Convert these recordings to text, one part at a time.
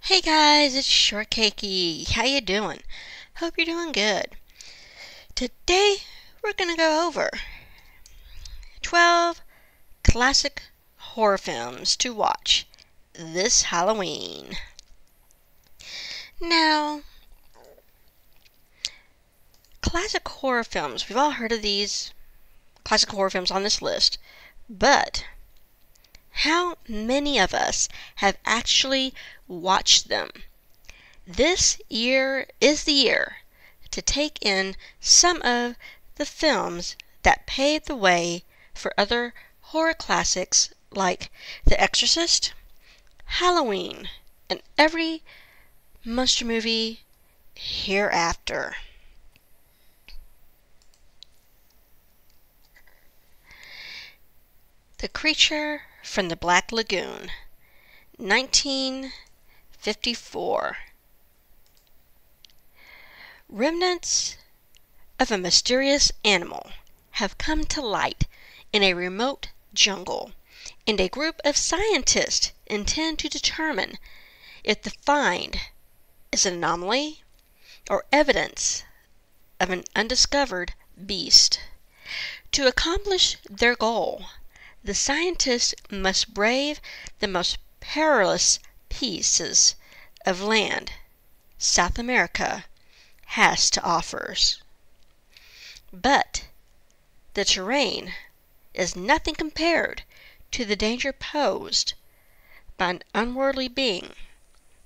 Hey guys, it's Shortcakey. How you doing? Hope you're doing good. Today we're gonna go over 12 classic horror films to watch this Halloween. Now, classic horror films, we've all heard of these classic horror films on this list, but how many of us have actually watched them? This year is the year to take in some of the films that paved the way for other horror classics like The Exorcist, Halloween, and every monster movie hereafter. The Creature from the Black Lagoon, 1954. Remnants of a mysterious animal have come to light in a remote jungle, and a group of scientists intend to determine if the find is an anomaly or evidence of an undiscovered beast. To accomplish their goal, the scientists must brave the most perilous pieces of land South America has to offer. But the terrain is nothing compared to the danger posed by an unworldly being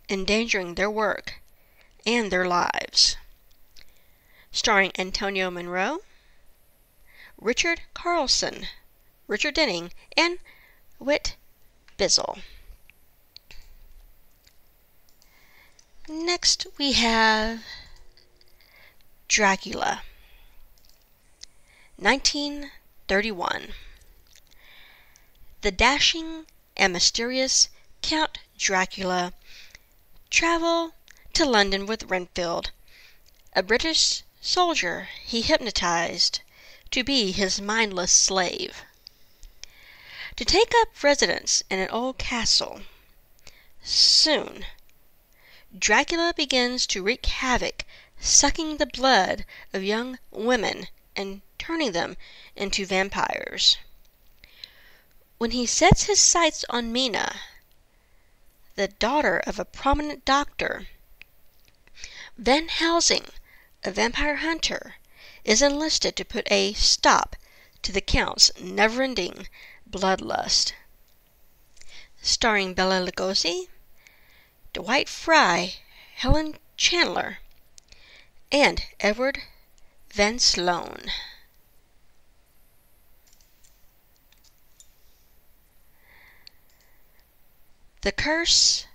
endangering their work and their lives. Starring Antonio Monroe, Richard Carlson, Richard Denning, and Whit Bizzle. Next we have Dracula, 1931. The dashing and mysterious Count Dracula traveled to London with Renfield, a British soldier he hypnotized to be his mindless slave, to take up residence in an old castle. Soon, Dracula begins to wreak havoc, sucking the blood of young women and turning them into vampires. When he sets his sights on Mina, the daughter of a prominent doctor, Van Helsing, a vampire hunter, is enlisted to put a stop to the Count's never-ending bloodlust. Starring Bela Lugosi, Dwight Frye, Helen Chandler, and Edward Van Sloan. The Curse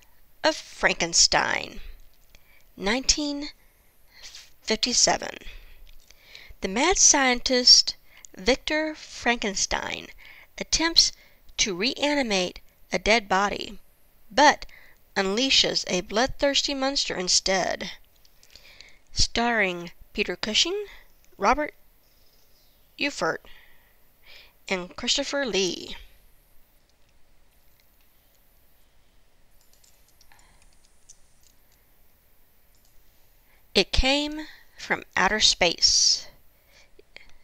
of Frankenstein, 1957. The mad scientist Victor Frankenstein attempts to reanimate a dead body, but unleashes a bloodthirsty monster instead. Starring Peter Cushing, Robert Eufort, and Christopher Lee. It Came from Outer Space,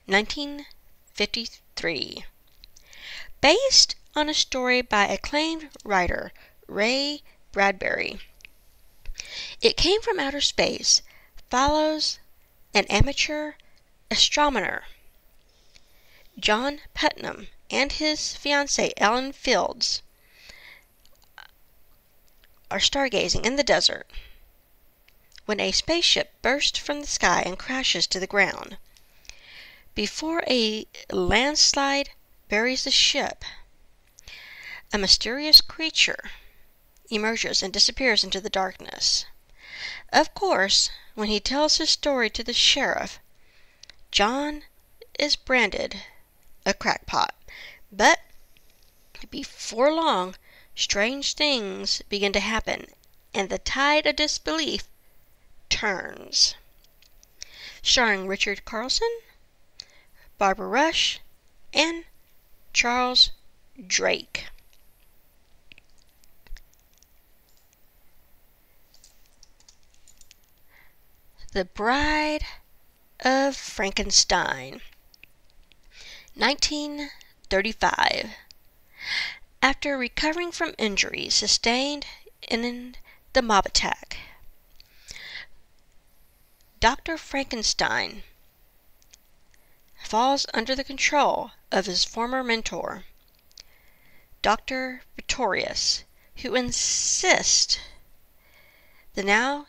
1953. Based on a story by acclaimed writer Ray Bradbury, It Came from Outer Space follows an amateur astronomer, John Putnam, and his fiancée Ellen Fields are stargazing in the desert when a spaceship bursts from the sky and crashes to the ground. Before a landslide buries the ship, a mysterious creature emerges and disappears into the darkness. Of course, when he tells his story to the sheriff, John is branded a crackpot. But before long, strange things begin to happen, and the tide of disbelief turns. Starring Richard Carlson, Barbara Rush, and Charles Drake. The Bride of Frankenstein, 1935. After recovering from injuries sustained in the mob attack, Dr. Frankenstein falls under the control of his former mentor, Dr. Pretorius, who insists the now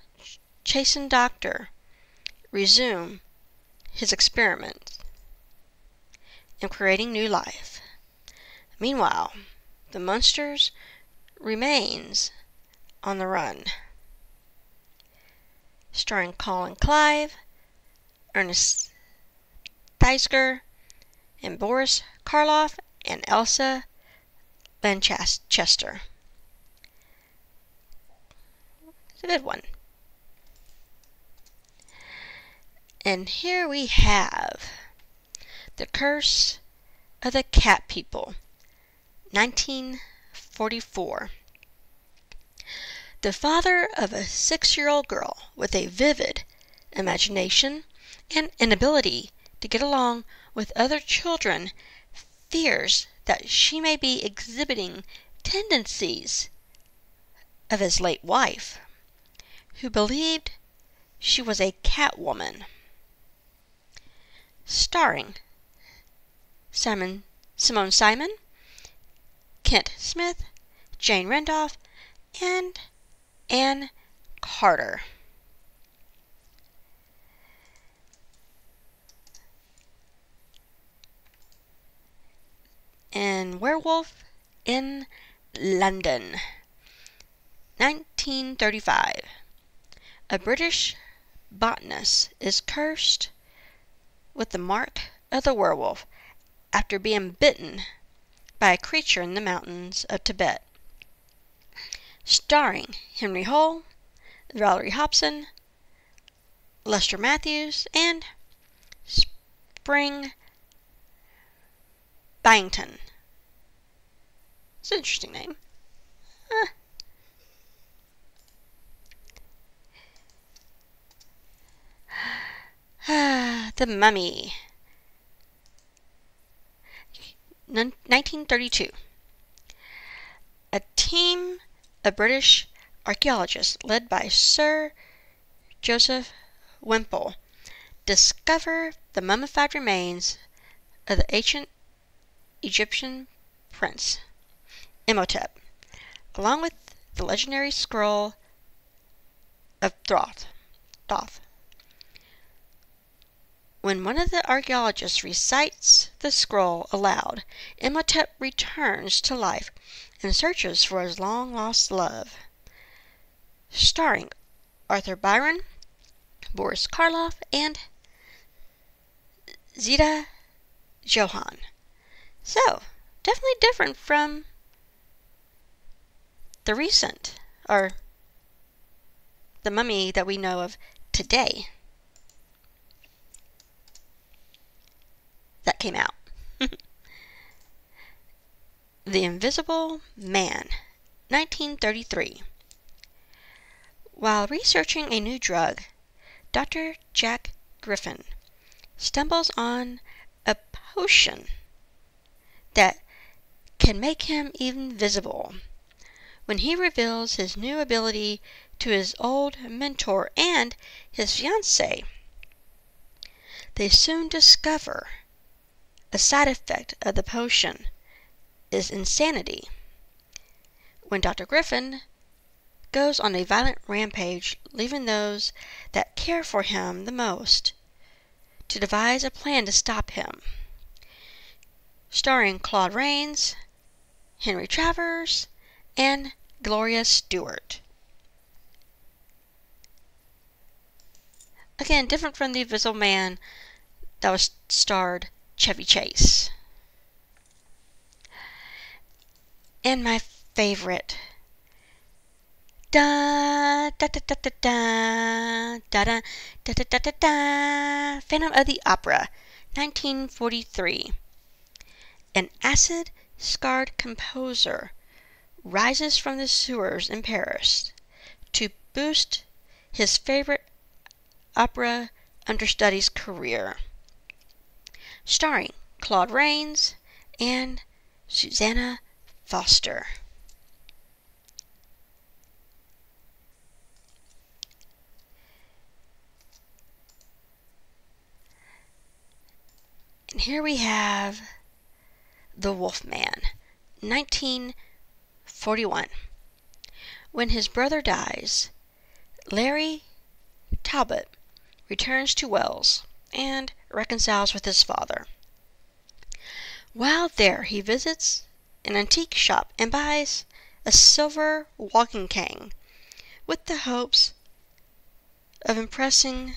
chastened doctor resume his experiments in creating new life. Meanwhile, the monsters remains on the run. Starring Colin Clive, Ernest Theisker, and Boris Karloff, and Elsa Lanchester. It's a good one. And here we have The Curse of the Cat People, 1944. The father of a 6-year-old girl with a vivid imagination and an ability to get along with other children fears that she may be exhibiting tendencies of his late wife, who believed she was a cat woman. Starring Simone Simon, Kent Smith, Jane Randolph, and Ann Carter. And Werewolf in London, 1935. A British botanist is cursed with the mark of the werewolf after being bitten by a creature in the mountains of Tibet. Starring Henry Hull, Valerie Hobson, Lester Matthews, and Spring Byington. It's an interesting name. The Mummy, 1932. A team of British archaeologists led by Sir Joseph Whymple discover the mummified remains of the ancient Egyptian prince Imhotep, along with the legendary scroll of Thoth. When one of the archaeologists recites the scroll aloud, Imhotep returns to life and searches for his long-lost love. Starring Arthur Byron, Boris Karloff, and Zita Johann. So, definitely different from the recent, or the mummy that we know of today that came out. The Invisible Man, 1933. While researching a new drug, Dr. Jack Griffin stumbles on a potion that can make him invisible. When he reveals his new ability to his old mentor and his fiancée, they soon discover a side effect of the potion is insanity. When Dr. Griffin goes on a violent rampage, leaving those that care for him the most to devise a plan to stop him. Starring Claude Rains, Henry Travers, and Gloria Stewart. Again, different from the Invisible Man that was starred Chevy Chase. And my favorite, da da da da da da da da da da da da, Phantom of the Opera, 1943. An acid-scarred composer rises from the sewers in Paris to boost his favorite opera understudy's career. Starring Claude Rains and Susanna Foster. And here we have The Wolfman, 1941. When his brother dies, Larry Talbot returns to Wales and reconciles with his father. While there, he visits an antique shop and buys a silver walking cane with the hopes of impressing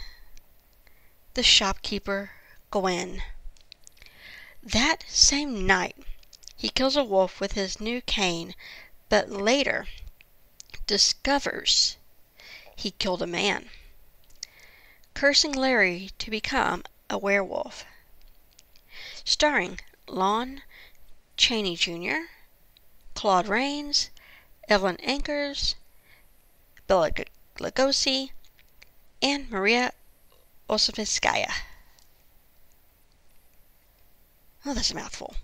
the shopkeeper Gwen. That same night, he kills a wolf with his new cane, but later discovers he killed a man, cursing Larry to become a werewolf. Starring Lon Chaney Jr., Claude Rains, Evelyn Ankers, Bela Lugosi, and Maria Ossifskaya. Oh, that's a mouthful.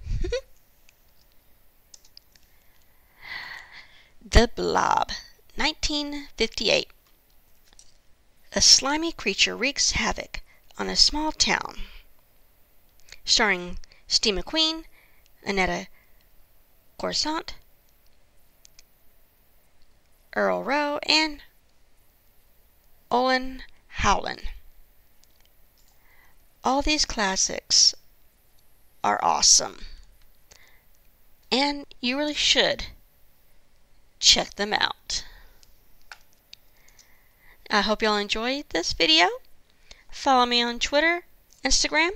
The Blob, 1958. A slimy creature wreaks havoc on a small town. Starring Steve McQueen, Annetta Coruscant, Earl Rowe, and Olin Howland. All these classics are awesome, and you really should check them out. I hope y'all enjoyed this video. Follow me on Twitter, Instagram.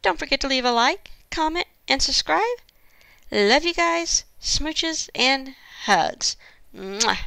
Don't forget to leave a like, comment, and subscribe. Love you guys. Smooches and hugs. Mwah.